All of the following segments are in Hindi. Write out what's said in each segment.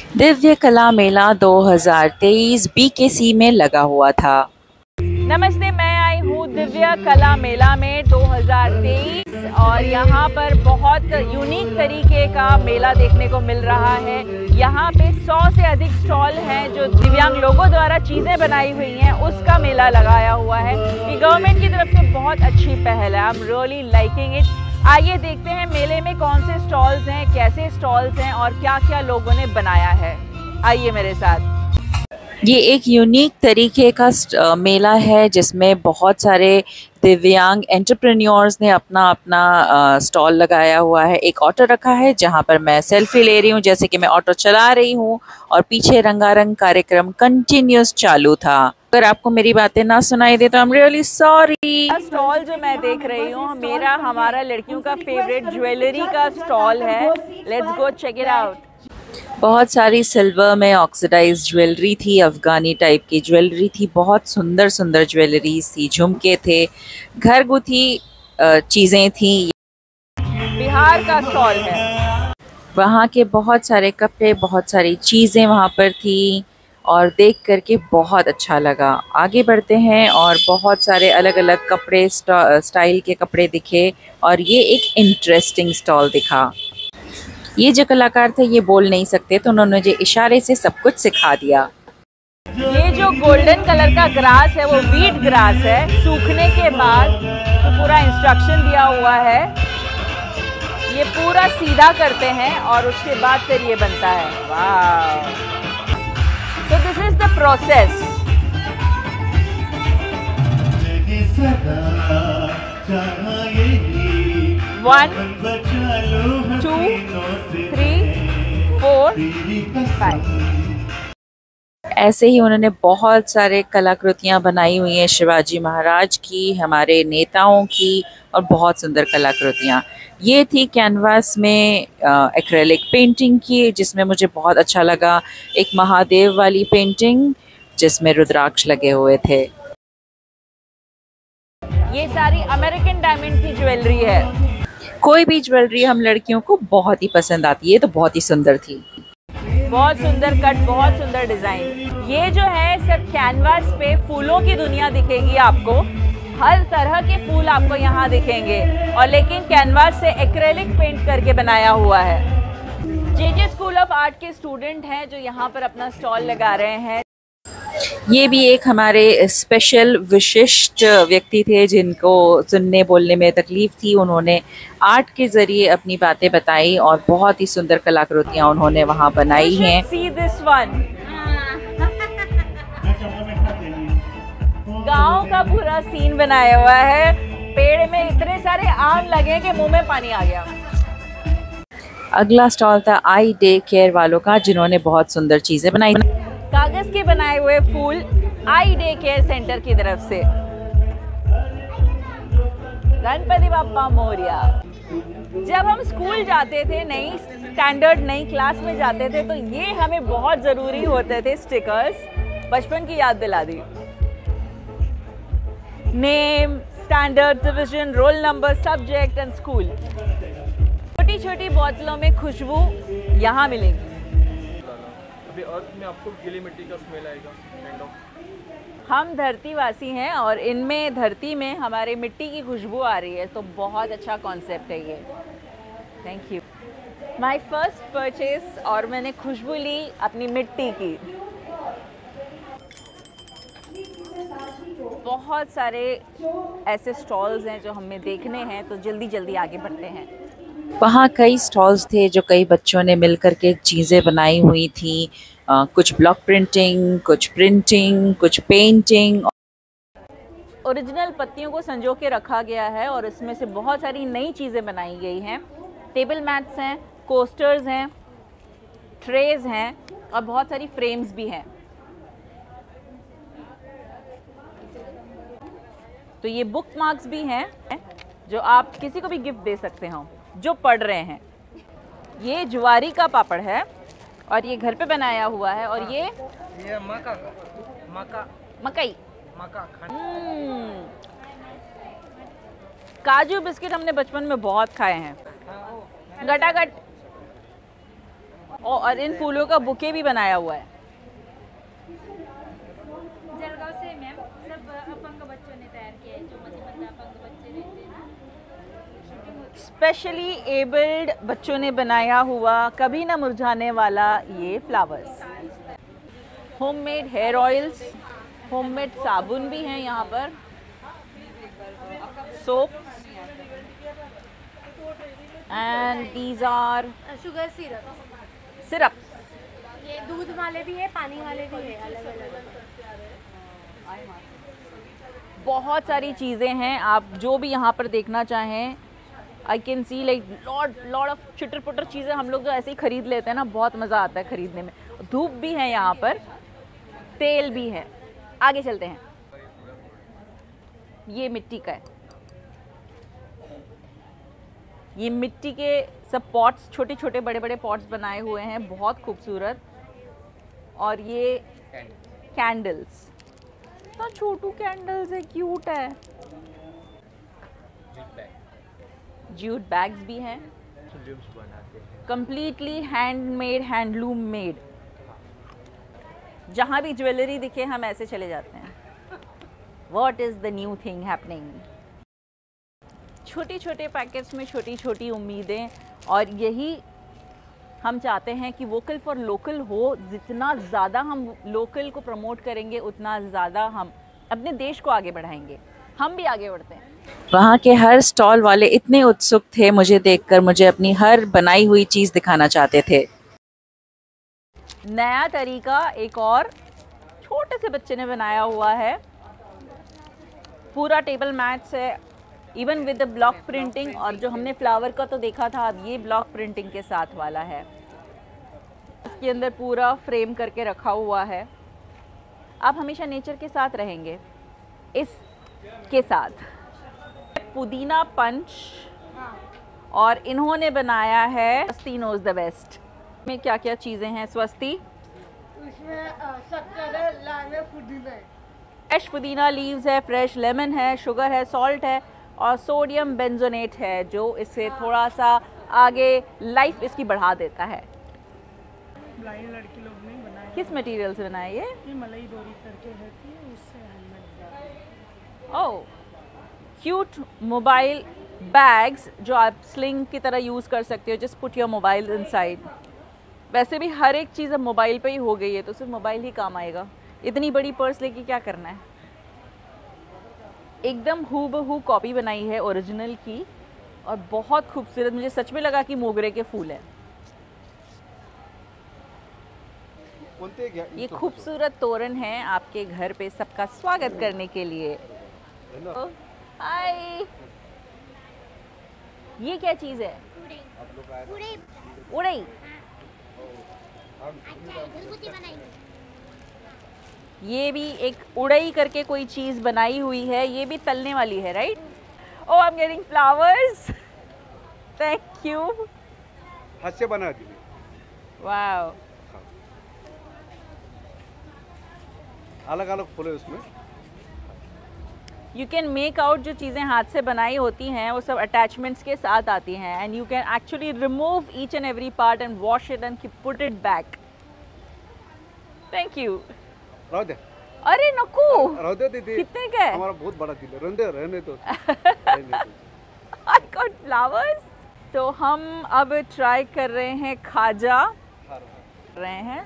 दिव्य कला मेला 2023 बीकेसी में लगा हुआ था। नमस्ते, मैं आई हूँ दिव्य कला मेला में 2023 और यहाँ पर बहुत यूनिक तरीके का मेला देखने को मिल रहा है। यहाँ पे 100 से अधिक स्टॉल हैं जो दिव्यांग लोगों द्वारा चीज़ें बनाई हुई हैं, उसका मेला लगाया हुआ है। ये गवर्नमेंट की तरफ से बहुत अच्छी पहल है। आई एम रियली लाइकिंग इट। आइए देखते हैं मेले में कौन से स्टॉल्स हैं, कैसे स्टॉल्स हैं और क्या क्या लोगों ने बनाया है। आइए मेरे साथ। ये एक यूनिक तरीके का मेला है जिसमें बहुत सारे दिव्यांग एंटरप्रेन्योर्स ने अपना अपना स्टॉल लगाया हुआ है। एक ऑटो रखा है जहाँ पर मैं सेल्फी ले रही हूँ, जैसे कि मैं ऑटो चला रही हूँ, और पीछे रंगारंग कार्यक्रम कंटिन्यूस चालू था। अगर आपको मेरी बातें ना सुनाई दे तो I am really sorry. Stall जो मैं देख रही हूँ हमारा लड़कियों का फेवरेट ज्वेलरी का स्टॉल है। Let's go check it out. बहुत सारी सिल्वर में ऑक्सीडाइज्ड ज्वेलरी थी, अफगानी टाइप की ज्वेलरी थी, बहुत सुंदर सुंदर ज्वेलरीज थी, झुमके थे, घरगुती चीज़ें थी। बिहार का स्टॉल है। वहाँ के बहुत सारे कपड़े, बहुत सारी चीज़ें वहाँ पर थी और देख करके बहुत अच्छा लगा। आगे बढ़ते हैं और बहुत सारे अलग अलग कपड़े, स्टाइल के कपड़े दिखे और ये एक इंटरेस्टिंग स्टॉल दिखा। ये जो कलाकार थे ये बोल नहीं सकते, तो उन्होंने मुझे इशारे से सब कुछ सिखा दिया। ये जो गोल्डन कलर का ग्रास है वो वीट ग्रास है। सूखने के बाद तो पूरा इंस्ट्रक्शन दिया हुआ है। ये पूरा सीधा करते हैं और उसके बाद फिर ये बनता है। वाह! So this is the process. One, 2, 3, 4, 5. ऐसे ही उन्होंने बहुत सारे कलाकृतियाँ बनाई हुई हैं, शिवाजी महाराज की, हमारे नेताओं की, और बहुत सुंदर कलाकृतियाँ। ये थी कैनवास में एक्रेलिक पेंटिंग की, जिसमें मुझे बहुत अच्छा लगा। एक महादेव वाली पेंटिंग जिसमें रुद्राक्ष लगे हुए थे। ये सारी अमेरिकन डायमंड की ज्वेलरी है। कोई भी ज्वेलरी हम लड़कियों को बहुत ही पसंद आती है, तो बहुत ही सुंदर थी। बहुत सुंदर कट, बहुत सुंदर डिजाइन। ये जो है सब कैनवास पे फूलों की दुनिया दिखेगी आपको। हर तरह के फूल आपको यहाँ दिखेंगे, और लेकिन कैनवास से एक्रेलिक पेंट करके बनाया हुआ है। जे स्कूल ऑफ आर्ट के स्टूडेंट हैं जो यहाँ पर अपना स्टॉल लगा रहे हैं। ये भी एक हमारे स्पेशल विशिष्ट व्यक्ति थे जिनको सुनने बोलने में तकलीफ थी। उन्होंने आर्ट के ज़रिए अपनी बातें बताई और बहुत ही सुंदर कलाकृतियाँ उन्होंने वहाँ बनाई हैं। See this one. गांव का पूरा सीन बनाया हुआ है। पेड़ में इतने सारे आम लगे कि मुंह में पानी आ गया। अगला स्टॉल था आई डे केयर वालों का, जिन्होंने बहुत सुंदर चीज़ें बनाई। कागज के बनाए हुए फूल आई डे केयर सेंटर की तरफ से। गणपति बाप्पा मोरिया। जब हम स्कूल जाते थे, नई स्टैंडर्ड नई क्लास में जाते थे, तो ये हमें बहुत ज़रूरी होते थे स्टिकर्स। बचपन की याद दिला दी। Name, standard, division, roll number, subject and school. छोटी छोटी बोतलों में खुशबू यहाँ मिलेगी। अभी अर्थ में आपको गीली मिट्टी का स्मेल आएगा काइंड ऑफ। हम धरतीवासी हैं और इनमें धरती में हमारे मिट्टी की खुशबू आ रही है, तो बहुत अच्छा कॉन्सेप्ट है ये। Thank you. My first purchase, और मैंने खुशबू ली अपनी मिट्टी की। बहुत सारे ऐसे स्टॉल्स हैं जो हमें देखने हैं, तो जल्दी जल्दी आगे बढ़ते हैं। वहाँ कई स्टॉल्स थे जो कई बच्चों ने मिल कर के चीज़ें बनाई हुई थी। कुछ ब्लॉक प्रिंटिंग, कुछ प्रिंटिंग, कुछ पेंटिंग। ओरिजिनल पत्तियों को संजो के रखा गया है और इसमें से बहुत सारी नई चीज़ें बनाई गई हैं। टेबल मैट्स हैं, कोस्टर्स हैं, ट्रेज हैं और बहुत सारी फ्रेम्स भी हैं। तो ये बुक मार्क्स भी हैं जो आप किसी को भी गिफ्ट दे सकते हो जो पढ़ रहे हैं। ये ज्वारी का पापड़ है और ये घर पे बनाया हुआ है। और ये मकई काजू बिस्किट हमने बचपन में बहुत खाए हैं। गटागट और इन फूलों का बुके भी बनाया हुआ है। जलगांव से मैम, सब अपंग बच्चों ने तैयार किया है, जो मसीबंद अपंग बच्चे रहते हैं ना, स्पेशली एबल्ड बच्चों ने बनाया हुआ, कभी ना मुरझाने वाला ये flowers. Homemade hair oils, homemade साबुन भी हैं यहाँ पर, soap, and these are sugar syrup, syrup. ये दूध वाले भी है, पानी वाले भी है, अलग अलग। बहुत सारी चीज़ें हैं, आप जो भी यहाँ पर देखना चाहें। I can see like lot of cheater putter चीज़ें हम लोग जो ऐसे ही खरीद लेते हैं ना, बहुत मज़ा आता है खरीदने में। धूप भी है यहाँ पर, तेल भी है। आगे चलते हैं। ये मिट्टी का है, ये मिट्टी के सब पॉट्स, छोटे छोटे बड़े बड़े पॉट्स बनाए हुए हैं, बहुत खूबसूरत। और ये कैंडल्स, इतना छोटू कैंडल्स है, क्यूट है। जूट बैग्स भी हैं, कंप्लीटली हैंडमेड, हैंडलूम मेड। जहाँ भी ज्वेलरी दिखे हम ऐसे चले जाते हैं। What is the new thing happening? छोटे छोटे पैकेट्स में छोटी छोटी उम्मीदें, और यही हम चाहते हैं कि वोकल फॉर लोकल हो। जितना ज़्यादा हम लोकल को प्रमोट करेंगे उतना ज़्यादा हम अपने देश को आगे बढ़ाएंगे। हम भी आगे बढ़ते हैं। वहाँ के हर स्टॉल वाले इतने उत्सुक थे मुझे देखकर, मुझे अपनी हर बनाई हुई चीज़ दिखाना चाहते थे। नया तरीका एक और छोटे से बच्चे ने बनाया हुआ है, पूरा टेबल मैट्स है, even with the block printing. और जो हमने फ्लावर का तो देखा था, अब ये ब्लॉक प्रिंटिंग के साथ वाला है। इसके अंदर पूरा फ्रेम करके रखा हुआ है। आप हमेशा नेचर के साथ रहेंगे। इसके साथ पुदीना पंच, और इन्होंने बनाया है स्वस्ति नोज द बेस्ट। में क्या क्या चीज़ें हैं स्वस्ति? उसमें शक्कर है, लाइम है, पुदीना है, फ्रेश पुदीना लीव्स है, फ्रेश लेमन है, शुगर है, सॉल्ट है, और सोडियम बेंजोनेट है, जो इससे थोड़ा सा आगे लाइफ इसकी बढ़ा देता है। ब्लाइंड लड़की लोग ने बनाया। किस मटेरियल से बनाया ये मलाई डोरी करके रहती है, उससे हैंडमेड। ओह, क्यूट मोबाइल बैग्स जो आप स्लिंग की तरह यूज़ कर सकते हो। Just put your mobile inside. वैसे भी हर एक चीज़ अब मोबाइल पे ही हो गई है, तो सिर्फ मोबाइल ही काम आएगा। इतनी बड़ी पर्स लेके क्या करना है। एकदम हूबहू कॉपी बनाई है ओरिजिनल की, और बहुत खूबसूरत। मुझे सच में लगा कि मोगरे के फूल हैं। ये खूबसूरत तोरण है आपके घर पे सबका स्वागत करने के लिए। हाय, ये क्या चीज़ है? उड़ई। ये भी एक उड़ई करके कोई चीज़ बनाई हुई है, ये भी तलने वाली है, right? Oh, I am getting flowers, thank you. हाथ से बना दी। वाओ, अलग अलग फूल है उसमें। यू कैन मेक आउट जो चीज़ें हाथ से बनाई होती हैं वो सब अटैचमेंट्स के साथ आती हैं, and you can actually remove each and every part and wash it and put it back. Thank you. रह दे। अरे नको, रह दे दीदी। कितने का है? हमारा बहुत बड़ा दिल है। रहने दो। I got flowers। तो हम अब ट्राई कर रहे हैं खाजा, रहे हैं।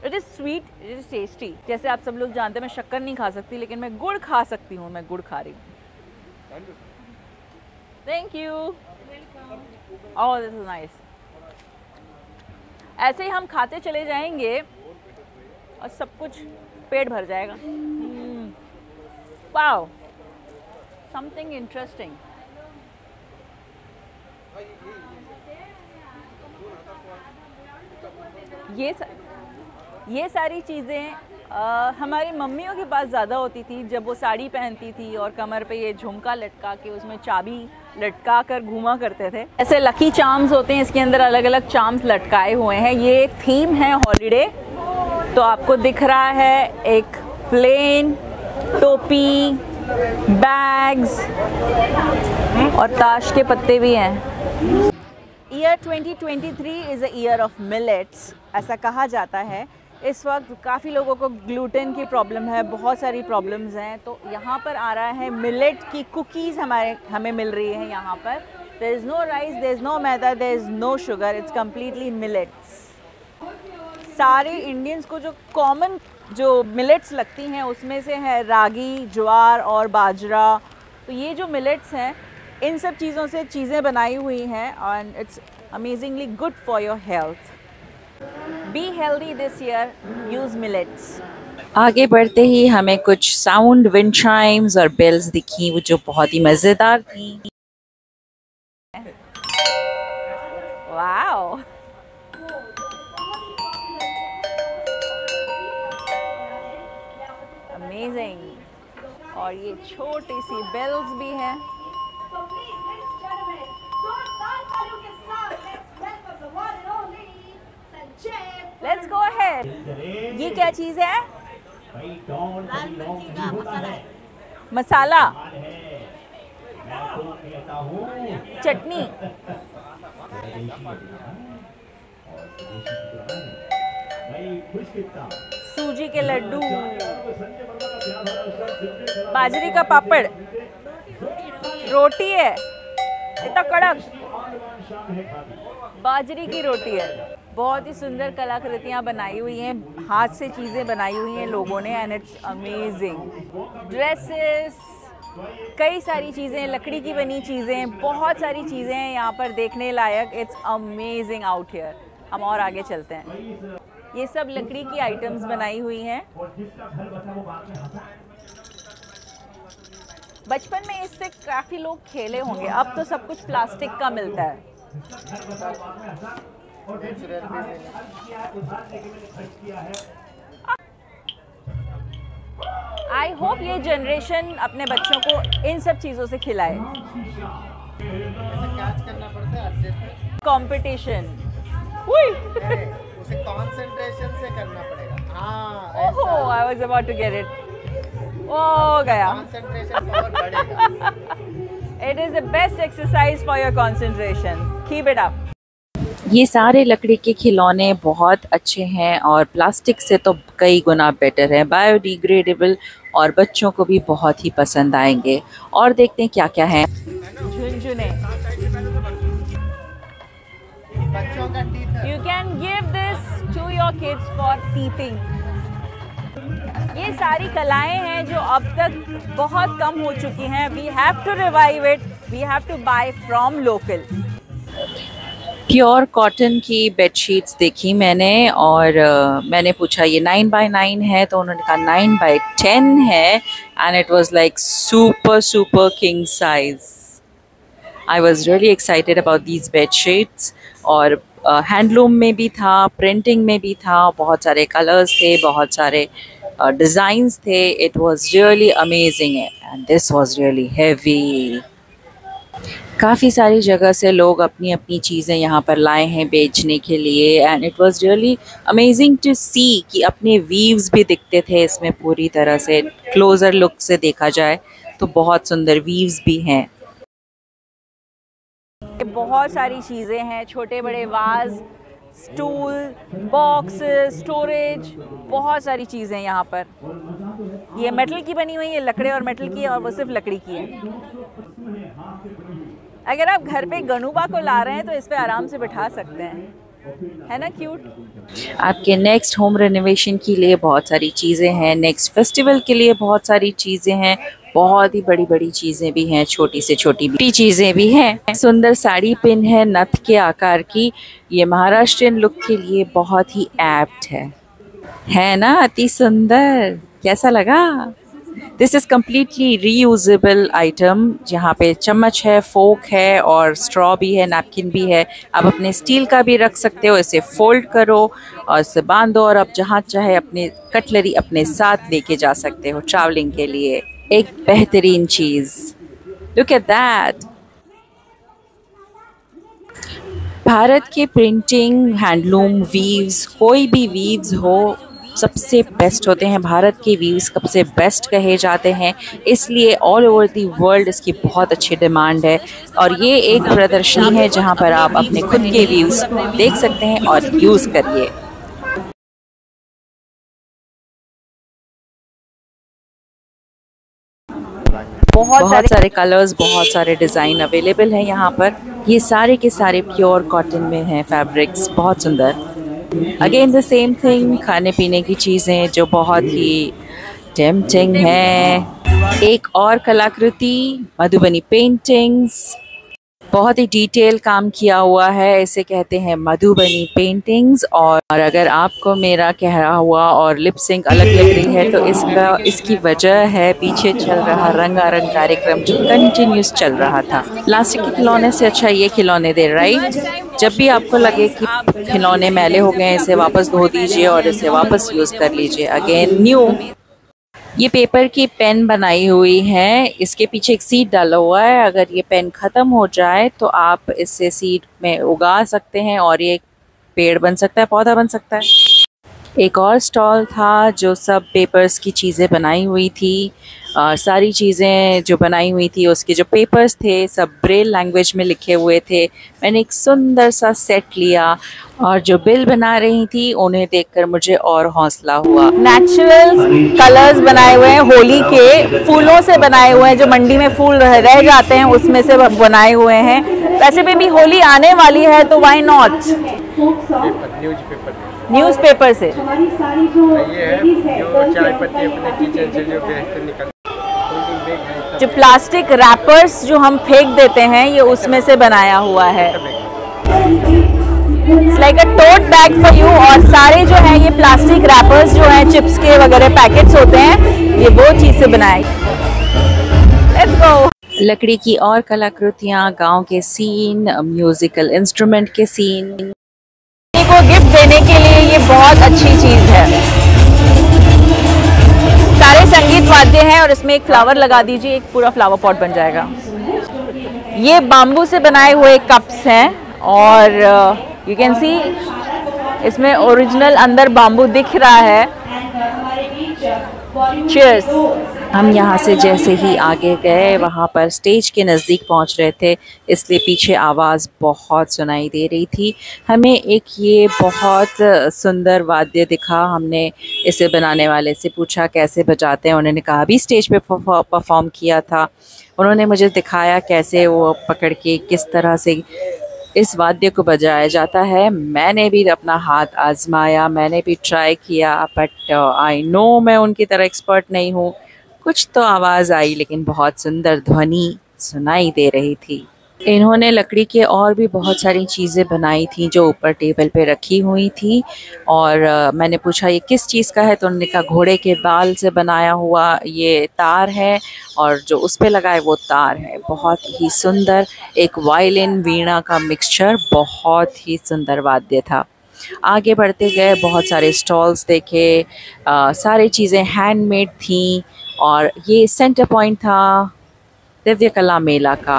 It is sweet, it is tasty. जैसे आप सब लोग जानते हैं मैं शक्कर नहीं खा सकती, लेकिन मैं गुड़ खा सकती हूँ। मैं गुड़ खा रही हूँ। Thank you. Oh, this is nice. ऐसे ही हम खाते चले जाएंगे और सब कुछ पेट भर जाएगा। Wow, something interesting. ये सारी चीज़ें हमारी मम्मियों के पास ज़्यादा होती थी, जब वो साड़ी पहनती थी और कमर पे ये झुमका लटका के उसमें चाबी लटका कर घूमा करते थे। ऐसे लकी चार्म्स होते हैं, इसके अंदर अलग अलग चार्म्स लटकाए हुए हैं। ये थीम है हॉलीडे। तो आपको दिख रहा है एक प्लेन, टोपी, बैग्स और ताश के पत्ते भी हैं। Year 2023 is a year of millets, ऐसा कहा जाता है। इस वक्त काफ़ी लोगों को ग्लूटेन की प्रॉब्लम है, बहुत सारी प्रॉब्लम्स हैं, तो यहाँ पर आ रहा है मिलेट की कुकीज़ हमें मिल रही है यहाँ पर। There is no rice, there is no maida, there is no sugar, it's completely millets. सारे इंडियंस को जो कॉमन जो मिलेट्स लगती हैं उसमें से है रागी, ज्वार और बाजरा। तो ये जो मिलेट्स हैं इन सब चीज़ों से चीज़ें बनाई हुई हैं and it's amazingly good for your health. Be healthy this year, use millets. आगे बढ़ते ही हमें कुछ साउंड विंड चाइम्स और बेल्स दिखी वो जो बहुत ही मज़ेदार थी। Wow, amazing. और ये छोटी सी बेल्स भी हैं। Let's go ahead. ये क्या चीज़ है? मसाला, चटनी, सूजी के लड्डू, बाजरे का पापड़, रोटी है इतना कड़क, बाजरे की रोटी है। बहुत ही सुंदर कलाकृतियाँ बनाई हुई हैं, हाथ से चीज़ें बनाई हुई हैं लोगों ने एंड इट्स अमेजिंग। ड्रेसेस, कई सारी चीज़ें, लकड़ी की बनी चीज़ें, बहुत सारी चीज़ें हैं यहाँ पर देखने लायक। It's amazing out here. हम और आगे चलते हैं। ये सब लकड़ी की आइटम्स बनाई हुई हैं। बचपन में इससे काफ़ी लोग खेले होंगे, अब तो सब कुछ प्लास्टिक का मिलता है। आई होप ये जनरेशन अपने बच्चों को इन सब चीज़ों से खिलाए। कंपटीशन, उसे कंसंट्रेशन से करना पड़ेगा। हाँ, ओहो, I was about to get it. ओ गया, कंसंट्रेशन पावर बढ़ेगा। It is the best exercise for your concentration, keep it up. ये सारे लकड़ी के खिलौने बहुत अच्छे हैं और प्लास्टिक से तो कई गुना बेटर है, बायोडिग्रेडेबल और बच्चों को भी बहुत ही पसंद आएंगे। और देखते हैं क्या क्या है। झुनझुने, बच्चों का teeth. You can give this to your kids for teething. ये सारी कलाएं हैं जो अब तक बहुत कम हो चुकी हैं। We have to revive it, we have to buy from local. Pure cotton की बेडशीट्स देखी मैंने और मैंने पूछा ये 9x9 है, तो उन्होंने कहा 9x10 है and it was like super king size. I was really excited about these bedsheets. और हैंडलूम में भी था, प्रिंटिंग में भी था, बहुत सारे कलर्स थे, बहुत सारे डिज़ाइंस थे। It was really amazing and this was really heavy. काफ़ी सारी जगह से लोग अपनी अपनी चीज़ें यहाँ पर लाए हैं बेचने के लिए and it was really amazing to see कि अपने वीव्स भी दिखते थे इसमें। पूरी तरह से क्लोज़र लुक से देखा जाए तो बहुत सुंदर वीव्स भी हैं। बहुत सारी चीज़ें हैं, छोटे बड़े वाज, स्टूल, बॉक्स, स्टोरेज, बहुत सारी चीज़ें यहाँ पर। ये मेटल की बनी हुई है, लकड़े और मेटल की, और वो सिर्फ लकड़ी की है। अगर आप घर पे गनूबा को ला रहे हैं तो इस पे आराम से बिठा सकते हैं, है ना क्यूट। आपके नेक्स्ट होम रेनोवेशन के लिए बहुत सारी चीज़ें हैं, नेक्स्ट फेस्टिवल के लिए बहुत सारी चीज़ें हैं, बहुत ही बड़ी बड़ी चीज़ें भी हैं, छोटी से छोटी भी चीज़ें भी हैं। सुंदर साड़ी पिन है नथ के आकार की, ये महाराष्ट्रियन लुक के लिए बहुत ही एप्ट है ना? अति सुंदर, कैसा लगा? This is completely reusable item, जहाँ पे चम्मच है, फोक है और स्ट्रॉ भी है, नैपकिन भी है। आप अपने स्टील का भी रख सकते हो, इसे फोल्ड करो और इसे बांधो और आप जहाँ चाहे अपने कटलरी अपने साथ लेके जा सकते हो ट्रैवलिंग के लिए। एक बेहतरीन चीज़, लुक एट दैट। भारत के प्रिंटिंग, हैंडलूम, वीव्स, कोई भी वीव्स हो, सबसे सबसे बेस्ट होते हैं, भारत के व्यूज़ सबसे बेस्ट कहे जाते हैं, इसलिए ऑल ओवर दी वर्ल्ड इसकी बहुत अच्छी डिमांड है। और ये एक प्रदर्शनी है जहाँ पर आप अपने खुद के व्यूज़ देख सकते हैं और यूज़ करिए। बहुत सारे कलर्स, बहुत सारे डिज़ाइन अवेलेबल हैं यहाँ पर। ये सारे के सारे प्योर कॉटन में हैं फैब्रिक्स, बहुत सुंदर। अगेन द सेम थिंग, खाने पीने की चीज़ें जो बहुत ही टेम्पटिंग हैं। एक और कलाकृति, मधुबनी पेंटिंग्स, बहुत ही डिटेल काम किया हुआ है, इसे कहते हैं मधुबनी पेंटिंग्स। और अगर आपको मेरा कहा हुआ और लिप सिंक अलग लग रही है तो इसकी वजह है पीछे चल रहा रंगारंग कार्यक्रम जो कंटिन्यूस चल रहा था। प्लास्टिक के खिलौने से अच्छा ये खिलौने दे, राइट? जब भी आपको लगे कि खिलौने मैले हो गए, इसे वापस धो दीजिए और इसे वापस यूज़ कर लीजिए, अगेन न्यू। ये पेपर की पेन बनाई हुई है, इसके पीछे एक सीड डाला हुआ है। अगर ये पेन ख़त्म हो जाए तो आप इससे सीड में उगा सकते हैं और ये पेड़ बन सकता है, पौधा बन सकता है। एक और स्टॉल था जो सब पेपर्स की चीज़ें बनाई हुई थी। सारी चीज़ें जो बनाई हुई थी उसके जो पेपर्स थे सब ब्रेल लैंग्वेज में लिखे हुए थे। मैंने एक सुंदर सा सेट लिया और जो बिल बना रही थी उन्हें देखकर मुझे और हौसला हुआ। नेचुरल कलर्स बनाए हुए हैं, होली के फूलों से बनाए हुए हैं, जो मंडी में फूल रह जाते हैं उसमें से बनाए हुए हैं। वैसे भी होली आने वाली है तो व्हाई नॉट न्यूज़पेपर से। ये है जो चाय पत्ती अपने किचन से जो बेचकर निकल, जो प्लास्टिक रैपर्स जो हम फेंक देते हैं ये उसमें से बनाया हुआ है। It's like a tote bag for you. और सारे जो है ये प्लास्टिक रैपर्स जो हैं, चिप्स के वगैरह पैकेट्स होते हैं, ये वो चीज़ से बनाए। Let's go. लकड़ी की और कलाकृतियाँ, गांव के सीन, म्यूजिकल इंस्ट्रूमेंट के सीन को गिफ्ट देने के लिए ये बहुत अच्छी चीज़ है। सारे संगीत वाद्य हैं और इसमें एक फ्लावर लगा दीजिए, एक पूरा फ्लावर पॉट बन जाएगा। ये बाम्बू से बनाए हुए कप्स हैं और यू कैन सी इसमें ओरिजिनल अंदर बाम्बू दिख रहा है। चीयर्स। हम यहाँ से जैसे ही आगे गए वहाँ पर स्टेज के नज़दीक पहुँच रहे थे, इसलिए पीछे आवाज़ बहुत सुनाई दे रही थी। हमें एक ये बहुत सुंदर वाद्य दिखा। हमने इसे बनाने वाले से पूछा कैसे बजाते हैं, उन्होंने कहा अभी स्टेज पे परफॉर्म किया था। उन्होंने मुझे दिखाया कैसे वो पकड़ के किस तरह से इस वाद्य को बजाया जाता है। मैंने भी अपना हाथ आजमाया, मैंने भी ट्राई किया, बट आई नो मैं उनकी तरह एक्सपर्ट नहीं हूँ। कुछ तो आवाज़ आई लेकिन बहुत सुंदर ध्वनि सुनाई दे रही थी। इन्होंने लकड़ी के और भी बहुत सारी चीज़ें बनाई थी जो ऊपर टेबल पे रखी हुई थी। और मैंने पूछा ये किस चीज़ का है, तो उन्होंने कहा घोड़े के बाल से बनाया हुआ ये तार है और जो उस पे लगा है वो तार है। बहुत ही सुंदर, एक वायलिन वीणा का मिक्सचर, बहुत ही सुंदर वाद्य था। आगे बढ़ते गए, बहुत सारे स्टॉल्स देखे, सारी चीज़ें हैंडमेड थी। और ये सेंटर पॉइंट था दिव्य कला मेला का।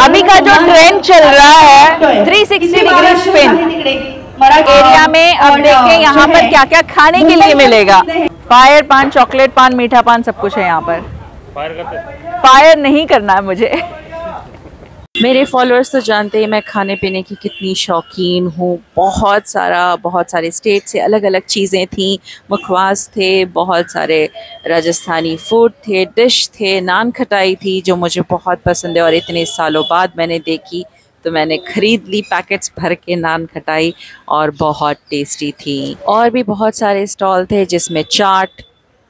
अभी का जो ट्रेंड चल रहा है 360 डिग्री स्पिन एरिया में। अब देखिए यहाँ पर क्या क्या खाने के लिए मिलेगा। फायर पान, चॉकलेट पान, मीठा पान, सब कुछ है यहाँ पर। फायर नहीं करना है मुझे। मेरे फॉलोअर्स तो जानते हैं मैं खाने पीने की कितनी शौकीन हूँ। बहुत सारे स्टेट से अलग अलग चीज़ें थी, मुखवास थे, बहुत सारे राजस्थानी फूड थे, डिश थे, नान खटाई थी जो मुझे बहुत पसंद है और इतने सालों बाद मैंने देखी तो मैंने ख़रीद ली पैकेट्स भर के नान खटाई और बहुत टेस्टी थी। और भी बहुत सारे स्टॉल थे जिसमें चाट,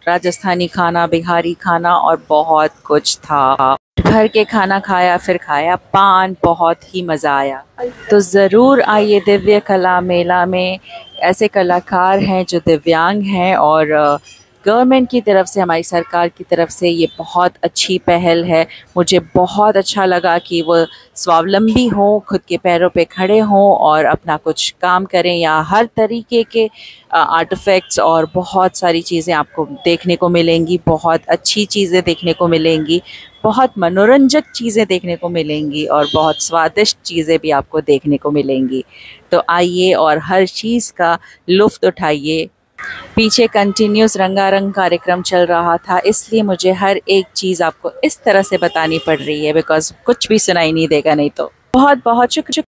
राजस्थानी खाना, बिहारी खाना और बहुत कुछ था। भर के खाना खाया, फिर खाया पान, बहुत ही मज़ा आया। तो ज़रूर आइए दिव्य कला मेला में। ऐसे कलाकार हैं जो दिव्यांग हैं और गवर्नमेंट की तरफ से, हमारी सरकार की तरफ से ये बहुत अच्छी पहल है। मुझे बहुत अच्छा लगा कि वो स्वावलंबी हों, खुद के पैरों पे खड़े हों और अपना कुछ काम करें। यहाँ हर तरीके के आर्टिफैक्ट्स और बहुत सारी चीज़ें आपको देखने को मिलेंगी, बहुत अच्छी चीज़ें देखने को मिलेंगी, बहुत मनोरंजक चीज़ें देखने को मिलेंगी और बहुत स्वादिष्ट चीज़ें भी आपको देखने को मिलेंगी। तो आइए और हर चीज़ का लुत्फ़ उठाइए। पीछे कंटिन्यूस रंगारंग कार्यक्रम चल रहा था, इसलिए मुझे हर एक चीज़ आपको इस तरह से बतानी पड़ रही है बिकॉज कुछ भी सुनाई नहीं देगा नहीं तो। बहुत बहुत शुक्रिया।